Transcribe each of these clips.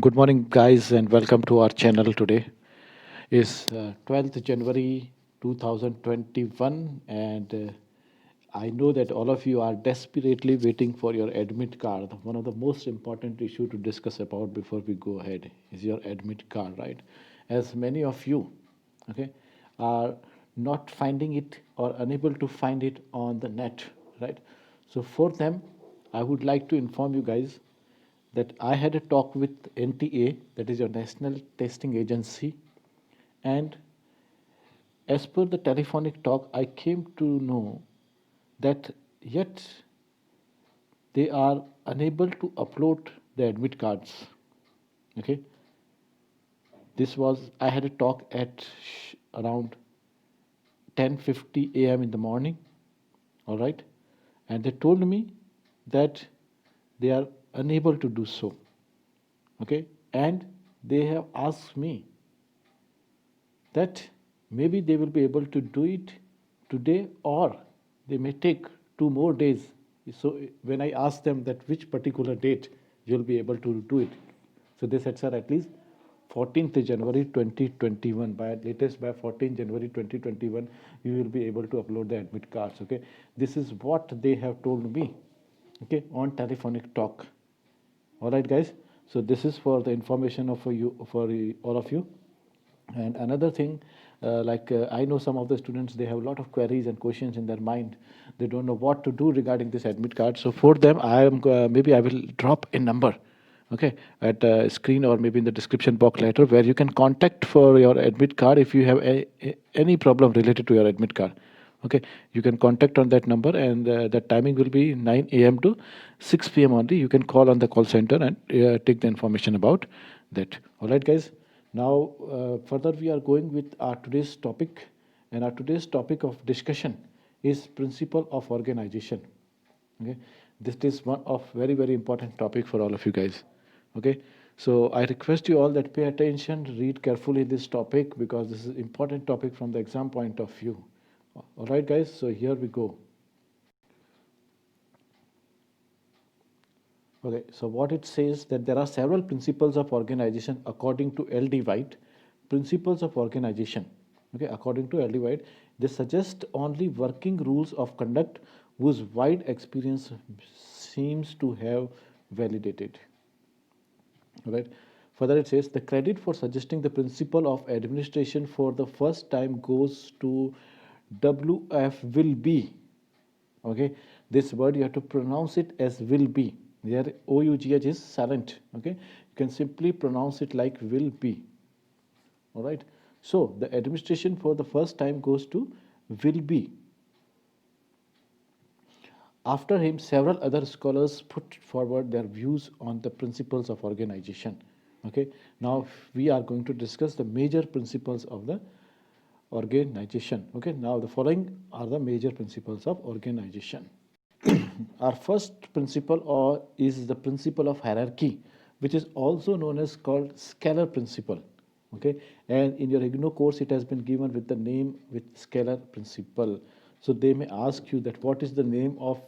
Good morning, guys, and welcome to our channel. Today is 12th January 2021, and I know that all of you are desperately waiting for your admit card. One of the most important issue to discuss about before we go ahead is your admit card, right? As many of you, okay, are not finding it or unable to find it on the net, right? So for them, I would like to inform you guys that I had a talk with NTA, that is your National Testing Agency, and as per the telephonic talk, I came to know that yet they are unable to upload the admit cards. Okay, this was I had a talk at around 10:50 a.m. in the morning. All right, and they told me that they are unable to do so. Okay, and they have asked me that maybe they will be able to do it today or they may take 2 more days. So when I asked them that which particular date you'll be able to do it, so they said, sir, at least 14th January 2021, by latest by 14th January 2021, you will be able to upload the admit cards. Okay, this is what they have told me, okay, on telephonic talk. All right, guys. So this is for the information of you, for all of you. And another thing, I know some of the students, they have a lot of queries and questions in their mind. They don't know what to do regarding this admit card. So for them, maybe I will drop a number, okay, at screen or maybe in the description box later, where you can contact for your admit card if you have any problem related to your admit card. Okay, you can contact on that number, and that timing will be 9 a.m. to 6 p.m. only. You can call on the call center and take the information about that. All right, guys. Now, further, we are going with our today's topic, and our today's topic of discussion is principle of organization. Okay, this is one of very important topic for all of you guys. Okay, so I request you all that pay attention, read carefully this topic because this is important topic from the exam point of view. All right, guys. So here we go. Okay, so what it says that there are several principles of organization according to L.D. White. Principles of organization. Okay, according to L.D. White, they suggest only working rules of conduct whose wide experience seems to have validated. All right. Further, it says the credit for suggesting the principle of administration for the first time goes to W.F. Wilby. Okay, this word you have to pronounce it as will be. There OUGH is silent. Okay, you can simply pronounce it like will be. All right, so the administration for the first time goes to will be. After him, several other scholars put forward their views on the principles of organization. Okay, now we are going to discuss the major principles of the organization. Okay, now the following are the major principles of organization. Our first principle is the principle of hierarchy, which is also known as called scalar principle. Okay, and in your IGNOU course, it has been given with the name with scalar principle. So they may ask you that what is the name of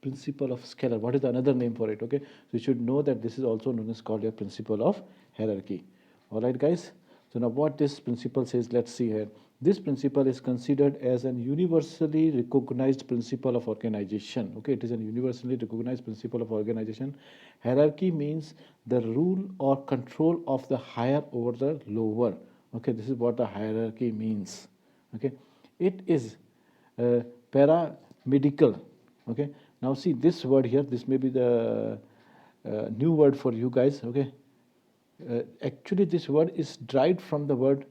principle of scalar? What is the another name for it? Okay, so you should know that this is also known as called a principle of hierarchy. All right, guys. So now what this principle says, let's see here. This principle is considered as an universally recognized principle of organization. Okay, it is a universally recognized principle of organization. Hierarchy means the rule or control of the higher over the lower. Okay, this is what the hierarchy means. Okay, it is paramedical. Okay, now see this word here. This may be the new word for you guys. Okay, actually this word is derived from the word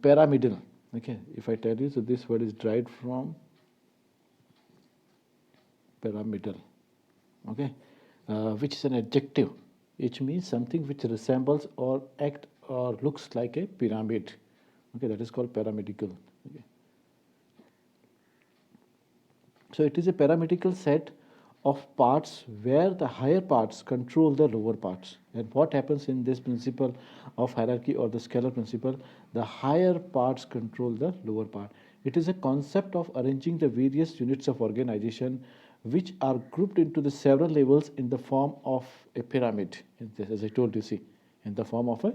pyramidal. Okay, if I tell you, so this word is derived from pyramidal. Okay, which is an adjective, which means something which resembles or act or looks like a pyramid. Okay, that is called paramedical. Okay. So it is a paramedical set of parts where the higher parts control the lower parts. And what happens in this principle of hierarchy or the scalar principle? The higher parts control the lower part. It is a concept of arranging the various units of organization which are grouped into the several levels in the form of a pyramid. As I told you, see, in the form of a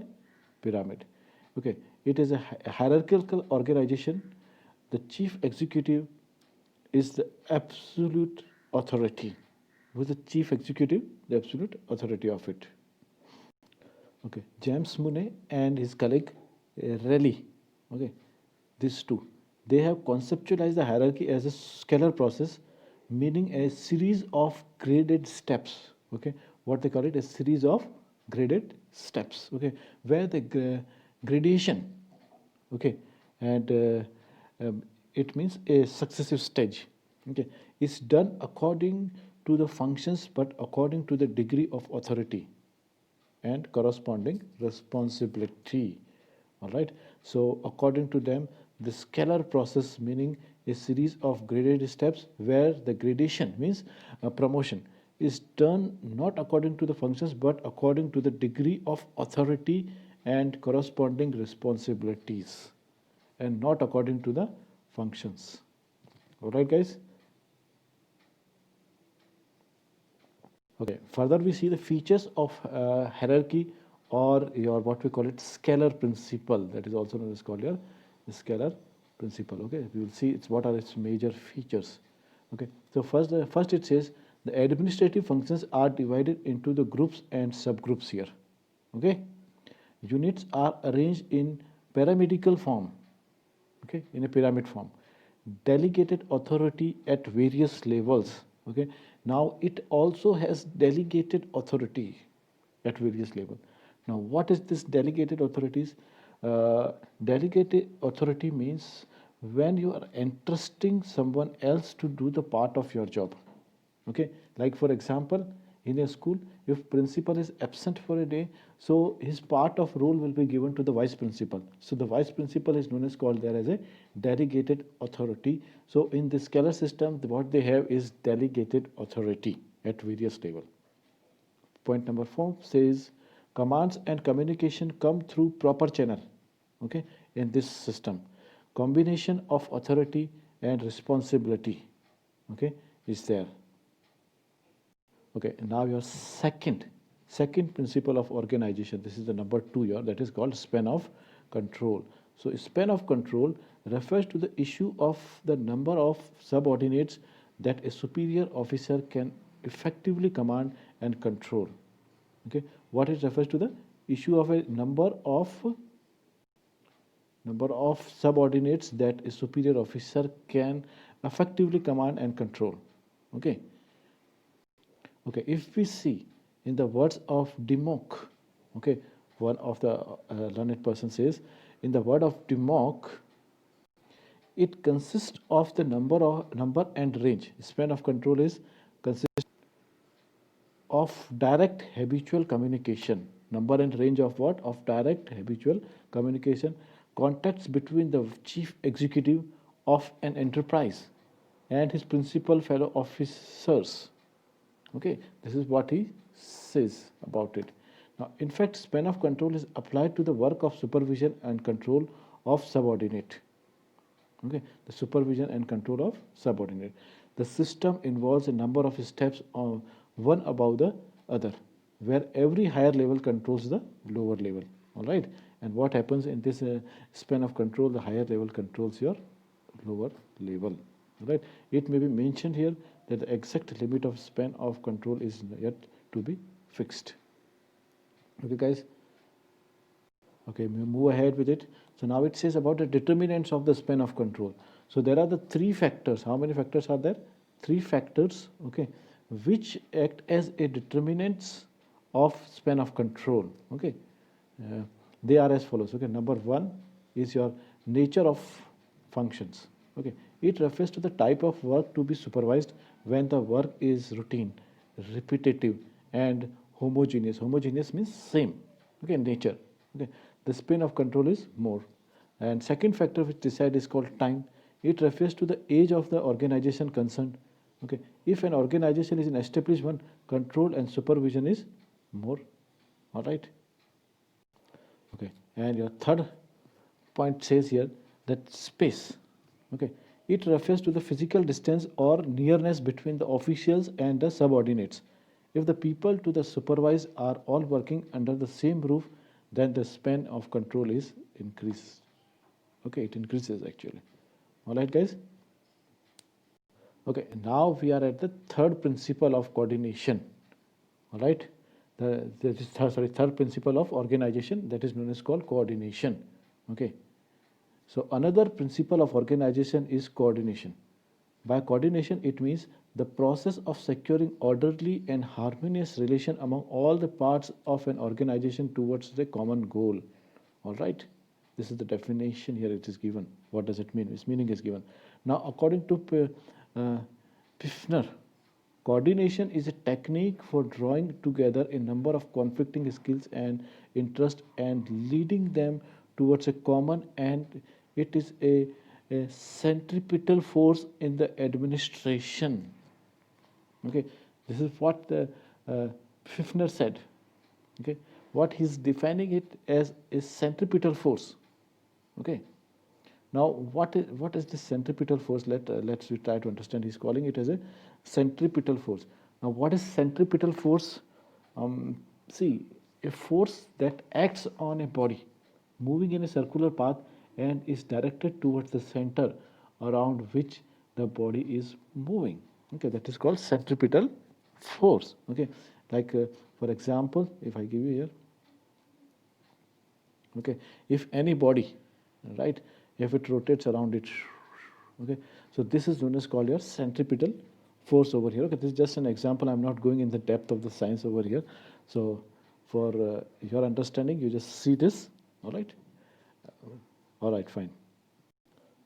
pyramid. Okay, it is a hierarchical organization. The chief executive is the absolute authority. Who is the chief executive? The absolute authority of it. Okay, James Monnet and his colleague Rayleigh, okay, these two, they have conceptualized the hierarchy as a scalar process, meaning a series of graded steps. Okay, what they call it, a series of graded steps. Okay, where the gradation, okay, and it means a successive stage. Okay, is done according to the functions, but according to the degree of authority and corresponding responsibility. All right. So according to them, the scalar process, meaning a series of graded steps where the gradation means a promotion is done not according to the functions but according to the degree of authority and corresponding responsibilities, and not according to the functions. All right, guys. Okay, further we see the features of hierarchy, or your what we call it scalar principle, that is also known as called your scalar principle. Okay, we will see it's what are its major features. Okay, so first it says the administrative functions are divided into the groups and subgroups here. Okay, units are arranged in pyramidal form. Okay, in a pyramid form. Delegated authority at various levels. Okay, now it also has delegated authority at various levels. Now, what is this delegated authorities? Delegated authority means when you are entrusting someone else to do the part of your job. Okay, like for example, in a school, if principal is absent for a day, so his part of role will be given to the vice principal. So the vice principal is known as called there as a delegated authority. So in the scalar system, what they have is delegated authority at various level. Point number 4 says commands and communication come through proper channel. Okay, in this system, combination of authority and responsibility, okay, is there. Okay, now your second principle of organization, this is the number 2 here, that is called span of control. So span of control refers to the issue of the number of subordinates that a superior officer can effectively command and control. Okay, what it refers to, the issue of a number of subordinates that a superior officer can effectively command and control. Okay. Okay, if we see in the words of Democ, okay, one of the learned person says, in the word of Democ, it consists of the number and range. Span of control is consists of direct habitual communication. Number and range of what? Of direct habitual communication. Contacts between the chief executive of an enterprise and his principal fellow officers. Okay, this is what he says about it. Now, in fact, span of control is applied to the work of supervision and control of subordinate. Okay, the supervision and control of subordinate. The system involves a number of steps one above the other, where every higher level controls the lower level. All right, and what happens in this span of control? The higher level controls your lower level. All right, it may be mentioned here that the exact limit of span of control is yet to be fixed. Okay, guys. Okay, we move ahead with it. So now it says about the determinants of the span of control. So there are the 3 factors. How many factors are there? 3 factors, okay, which act as a determinants of span of control. Okay, they are as follows. Okay, number 1 is your nature of functions. Okay, it refers to the type of work to be supervised when the work is routine, repetitive, and homogeneous. Homogeneous means same. Okay, nature. Okay, the span of control is more. And second factor which decide is called time. It refers to the age of the organization concerned. Okay, if an organization is an established one, control and supervision is more. All right. Okay, and your third point says here that space. Okay, it refers to the physical distance or nearness between the officials and the subordinates, If the people to the supervise are all working under the same roof, then the span of control is increased. Okay, it increases actually. All right, guys. Okay, now we are at the third principle of coordination. All right, third principle of organization, that is known as called coordination. Okay, so another principle of organization is coordination. By coordination, it means the process of securing orderly and harmonious relation among all the parts of an organization towards the common goal. All right, this is the definition here. It is given. What does it mean? Its meaning is given. Now, according to Pfiffner, coordination is a technique for drawing together a number of conflicting skills and interests and leading them towards a common, and it is a centripetal force in the administration. Okay, this is what the Pfiffner said. Okay, what he's defining it as a centripetal force. Okay, now what is this centripetal force? Let's we try to understand. He's calling it as a centripetal force. Now, what is centripetal force? See, a force that acts on a body moving in a circular path and is directed towards the center around which the body is moving. Okay, that is called centripetal force. Okay, like for example, if I give you here, okay, if any body, right, if it rotates around it, okay, so this is known as called your centripetal force over here. Okay, this is just an example. I'm not going in the depth of the science over here. So for your understanding, you just see this. All right. All right, fine.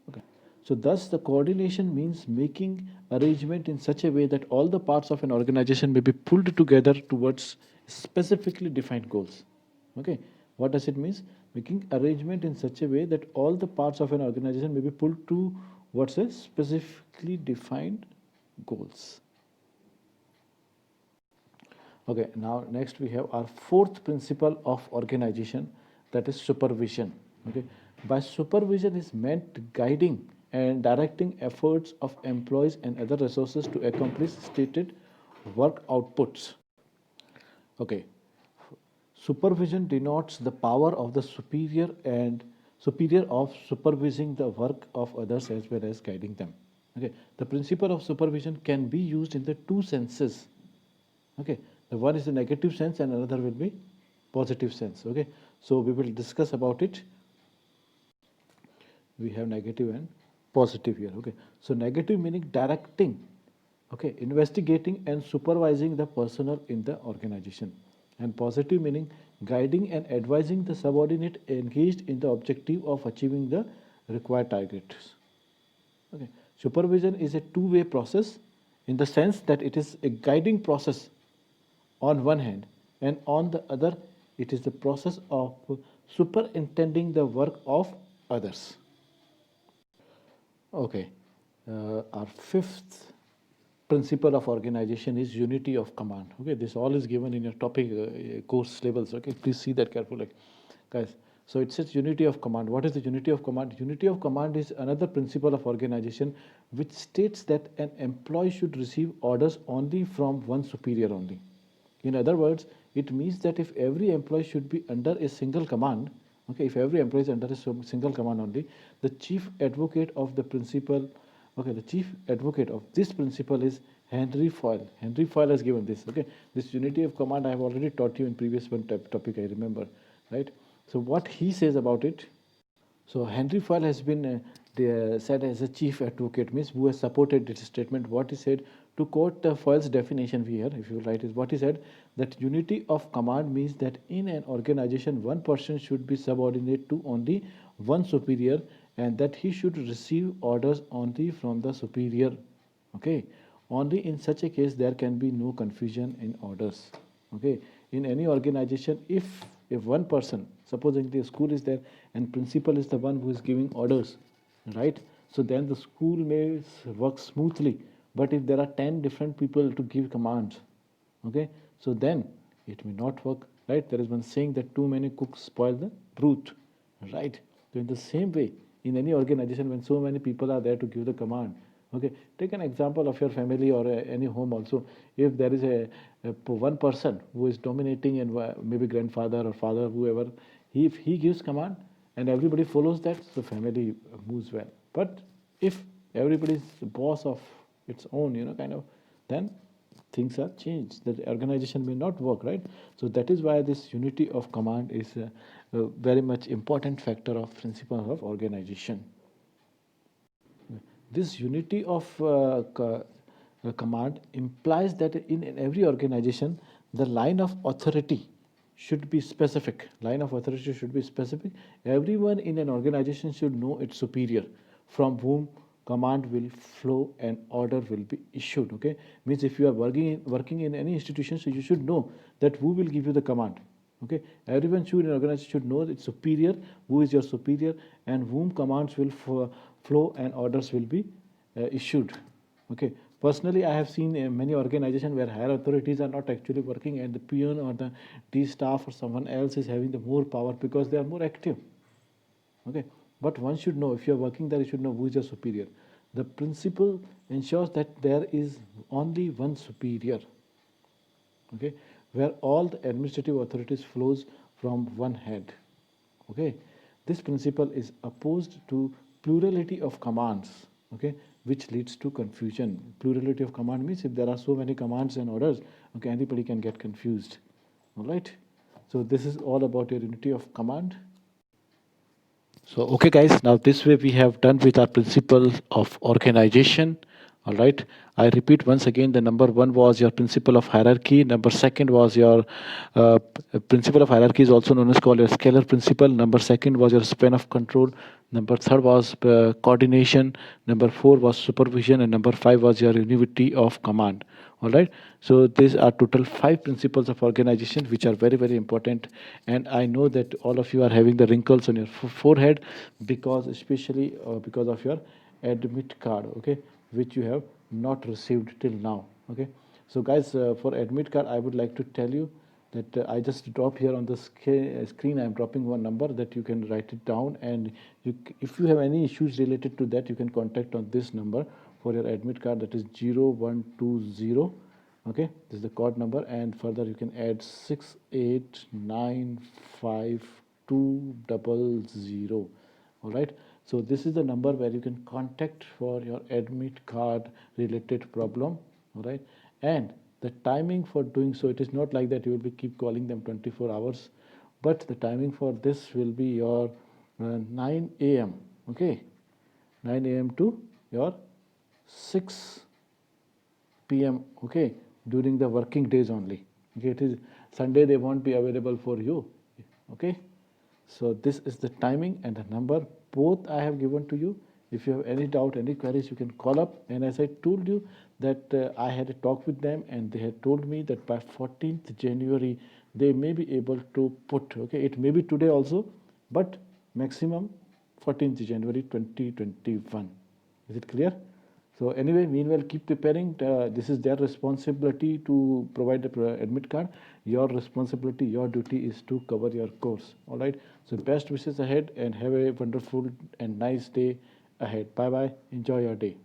Okay. So thus the coordination means making arrangement in such a way that all the parts of an organization may be pulled together towards specifically defined goals. Okay. What does it mean? Making arrangement in such a way that all the parts of an organization may be pulled towards a specifically defined goals. Okay, now next we have our fourth principle of organization, that is supervision. Okay, by supervision is meant guiding and directing efforts of employees and other resources to accomplish stated work outputs. Okay, supervision denotes the power of the superior of supervising the work of others as well as guiding them. Okay, the principle of supervision can be used in the two senses. Okay, the one is the negative sense and another will be positive sense. Okay, so we will discuss about it. We have negative and positive here. Okay, so negative meaning directing, okay, investigating and supervising the personnel in the organization, and positive meaning guiding and advising the subordinate engaged in the objective of achieving the required targets. Okay, supervision is a two-way process in the sense that it is a guiding process on one hand, and on the other, it is the process of superintending the work of others. Okay, our fifth principle of organization is unity of command. Okay, this all is given in your topic course levels. Okay, please see that carefully, guys. So it says unity of command. What is the unity of command? Unity of command is another principle of organization which states that an employee should receive orders only from one superior only. In other words, it means that if every employee should be under a single command, okay, if every employee is under a single command only, the chief advocate of the principle, okay, the chief advocate of this principle is Henry Foyle. Henry Foyle has given this, okay. This unity of command I have already taught you in previous one topic, I remember, right? So what he says about it, so Henry Foyle has been said as a chief advocate, means who has supported this statement. What he said, to quote Foyle's definition here, if you write, is what he said, that unity of command means that in an organization, one person should be subordinate to only one superior, and that he should receive orders only from the superior. Okay, only in such a case there can be no confusion in orders. Okay, in any organization, if one person, supposing the school is there and principal is the one who is giving orders, right, so then the school may work smoothly. But if there are 10 different people to give commands, okay, so then it may not work, right? There is one saying that too many cooks spoil the broth, right? So in the same way, in any organization, when so many people are there to give the command, Okay, take an example of your family or any home also. If there is one person who is dominating and maybe grandfather or father, whoever, if he gives command and everybody follows that, the family moves well. But if everybody is the boss of its own, kind of, then things are changed. The organization may not work, right? So that is why this unity of command is a very much important factor of principle of organization. This unity of command implies that in every organization, the line of authority should be specific. Line of authority should be specific. Everyone in an organization should know its superior, from whom command will flow and order will be issued. Okay, means if you are working in any institution, so you should know that who will give you the command. Okay, everyone should in organization should know its superior, who is your superior, and whom commands will flow and orders will be issued. Okay, personally, I have seen many organizations where higher authorities are not actually working, and the peon or the D staff or someone else is having the more power because they are more active. Okay, but one should know, if you are working there, you should know who is your superior. The principle ensures that there is only one superior. Okay, where all the administrative authorities flows from one head. Okay, this principle is opposed to plurality of commands. Okay, which leads to confusion. Plurality of command means if there are so many commands and orders, okay, anybody can get confused. All right, so this is all about your unity of command. So, okay, guys, now this way we have done with our principle of organization. All right. I repeat once again, the number one was your principle of hierarchy. Number second was your principle of hierarchy is also known as called your scalar principle. Number second was your span of control. Number third was coordination. Number four was supervision. And number five was your unity of command. All right. So these are total five principles of organization, which are very, very important. And I know that all of you are having the wrinkles on your forehead because, especially because of your admit card, okay, which you have not received till now. Okay. So guys, for admit card, I would like to tell you that I just drop here on the screen. I'm dropping one number that you can write it down, and if you have any issues related to that, you can contact on this number for your admit card, that is 0120. Okay, this is the code number, and further you can add 6895200. All right, so this is the number where you can contact for your admit card related problem. All right, and the timing for doing so, it is not like that you will be keep calling them 24 hours, but the timing for this will be your 9 a.m. Okay, 9 a.m. to your 6 p.m. Okay, during the working days only. Okay, it is Sunday, they won't be available for you. Okay, so this is the timing and the number, both I have given to you. If you have any doubt, any queries, you can call up. And as I told you that I had a talk with them, and they had told me that by 14th January they may be able to put, okay, it may be today also, but maximum 14th January 2021. Is it clear? So anyway, meanwhile, keep preparing. This is their responsibility to provide the admit card. Your responsibility, your duty is to cover your course. All right. So best wishes ahead, and have a wonderful and nice day ahead. Bye bye. Enjoy your day.